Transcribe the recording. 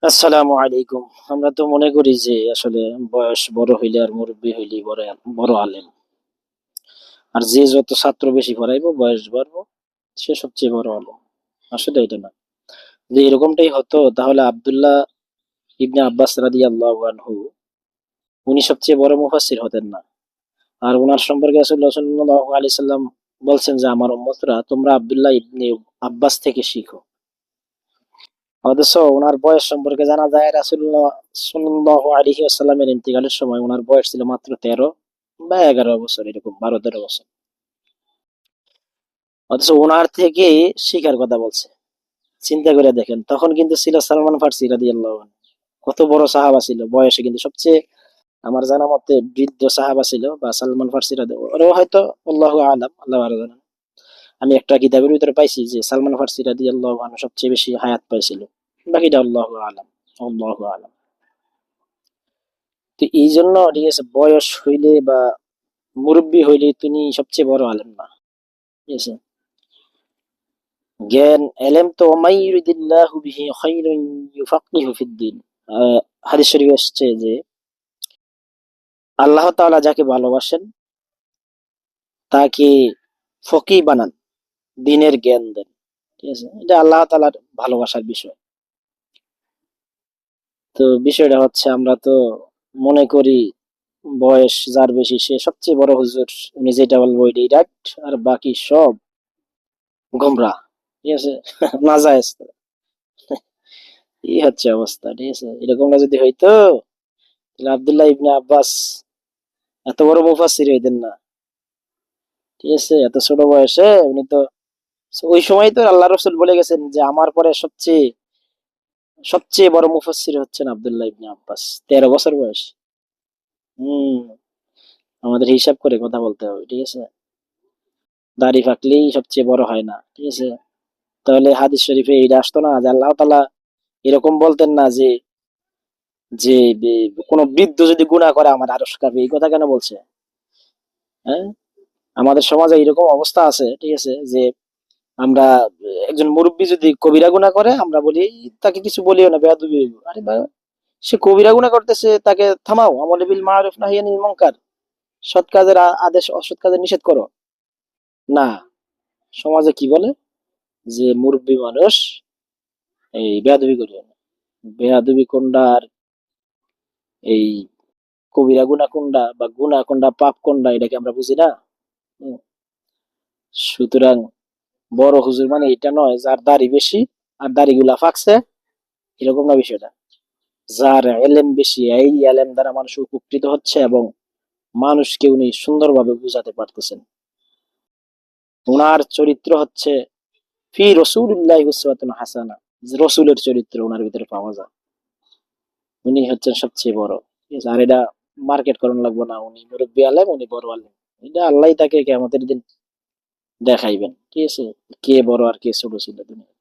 আসসালামু আলাইকুম। আমরা তো মনে করি যে আসলে বয়স বড় হইলে আর মুরব্বি হইলে বড় বড় আলেম। আর যে যত ছাত্র বেশি পড়াইবো বয়স বাড়বো সে সবচেয়ে বড় আলেম। আসলে এটা না। যদি এরকমটাই হতো তাহলে আব্দুল্লাহ ইবনে আব্বাস রাদিয়াল্লাহু আনহু উনি সবচেয়ে বড় মুফাসসির হতেন না। আর উনার সম্পর্কে রাসূলুল্লাহ সাল্লাল্লাহু আলাইহি সাল্লাম বলছেন যে আমার উম্মতরা তোমরা আব্দুল্লাহ ইবনে আব্বাস থেকে শিখো। অথচ উনার বয়স সম্পর্কে জানা যায় রাসূলুল্লাহ সাল্লাল্লাহু আলাইহি ওয়াসাল্লামের ইন্তিকালের সময় উনার বয়স ছিল মাত্র 13 বা 11 বছর, এরকম 12-13 বছর। অথচ উনার থেকে শিখার কথা বলছে। চিন্তা করে দেখেন, তখন কিন্তু ছিল সালমান ফার্সি রাদিয়াল্লাহু আনহু। কত বড় সাহাবা ছিল, বয়সে কিন্তু সবচেয়ে আমার জানা মতে বৃদ্ধ সাহাবা ছিল বা সালমান ফার্সি রাদিয়াল্লাহু ওরাও হয়তো আল্লাহু আলাম, আল্লাহ ভালো জানেন। আমি একটা কিতাবের ভিতরে পাইছি যে সালমান ফার্সি রাদিয়াল্লাহু আনহু সবচেয়ে বেশি হায়াত পাইছিল। বাকিটা আল্লাহু আলাম, আল্লাহু আলাম। তো এই জন্য ঠিক আছে, বয়স হইলে বা মুরব্বী হইলে তিনি সবচেয়ে বড় আলেম না। ঠিক আছে, জ্ঞান এলেম তো ওমাই ইউরিদিল্লাহু বিহি খাইরান ইউফাক্কিহু ফিদ্দিন। হাদিস শরীফে এসেছে যে আল্লাহ তাআলা যাকে ভালোবাসেন তাকে ফকিহ বানান, দ্বীনের জ্ঞান দেন। ঠিক আছে, এটা আল্লাহ তাআলার ভালোবাসার বিষয়। তো বিষয়টা হচ্ছে আমরা তো মনে করি বয়স যার বেশি সে সবচেয়ে বড় হুজুর, উনি যেটা বলবো এটাই রাইট, আর বাকি সব গোমরা। ঠিক আছে, নাজায়েজ। এই হচ্ছে অবস্থা। ঠিক আছে, এরকমটা যদি হইতো তাহলে আব্দুল্লাহ ইবনে আব্বাস এত বড় মুফাসসির হইতেন না। ঠিক আছে, এত ছোট বয়সে উনি তো ওই সময় তো আল্লাহ রসুল বলে গেছেন যে আমার পরে সবচেয়ে সবচেয়ে বড় মুফাসসির হচ্ছেন আব্দুল্লাহ ইবনে আব্বাস। 13 বছর বয়স। হম, আমাদের হিসাব করে কথা বলতে হবে। ঠিক আছে, দাড়ি ফাকলেই সবচেয়ে বড় হয় না। ঠিক আছে, তাহলে হাদিস শরীফে এটা আসতো না যে আল্লাহ তাআলা এরকম বলতেন না যে যে কোন বৃদ্ধ যদি গুনাহ করে আমার আরশ কাঁপে, এই কথা কেন বলছে? হ্যাঁ, আমাদের সমাজে এরকম অবস্থা আছে। ঠিক আছে, যে আমরা একজন মুরব্বী যদি কবিরা গুনাহ করে আমরা বলি তাকে কিছু বলিও না, বেয়াদবি হইব। আরে ভাই, সে কবিরা গুনাহ করতেছে, তাকে থামাও, আমর বিল মারুফ নাহি আনিল মুনকার, সৎ কাজের আদেশ অসৎ কাজের নিষেধ করো। না, সমাজে কি বলে যে মুরব্বী মানুষ এই বেয়াদবি করিও না। বেয়াদবি কোনটা আর এই কবিরা গুনাহ কোনটা বা গুনাহ কোনটা পাপ কোনটা এটাকে আমরা বুঝি না। হুম, সুতরাং বড় হুজুর মানে এটা নয় যার দাড়ি বেশি আর দাড়িগুলা ফাকছে, এরকম না বিষয়টা। যার এলেম বেশি, এই এলেম দ্বারা মানুষ উপকৃত হচ্ছে এবং মানুষকে উনি সুন্দরভাবে বুঝাতে পারতেছেন। উনার চরিত্র হচ্ছে ফি রসুলিল্লাহি উসওয়াতুন হাসানা, যে রসুলের চরিত্র উনার ভিতরে পাওয়া যায়। উনি হচ্ছেন সবচেয়ে বড়। ঠিক আছে, আর এটা মার্কেট করানো লাগবে না, উনি মুরব্বী আলেম, উনি বড় আলেম। এটা আল্লাহ তাকে কিয়ামতের দিন দেখাইবেন। ঠিক আছে, কে বড় আর কে ছোট ছিল দুনিয়াতে।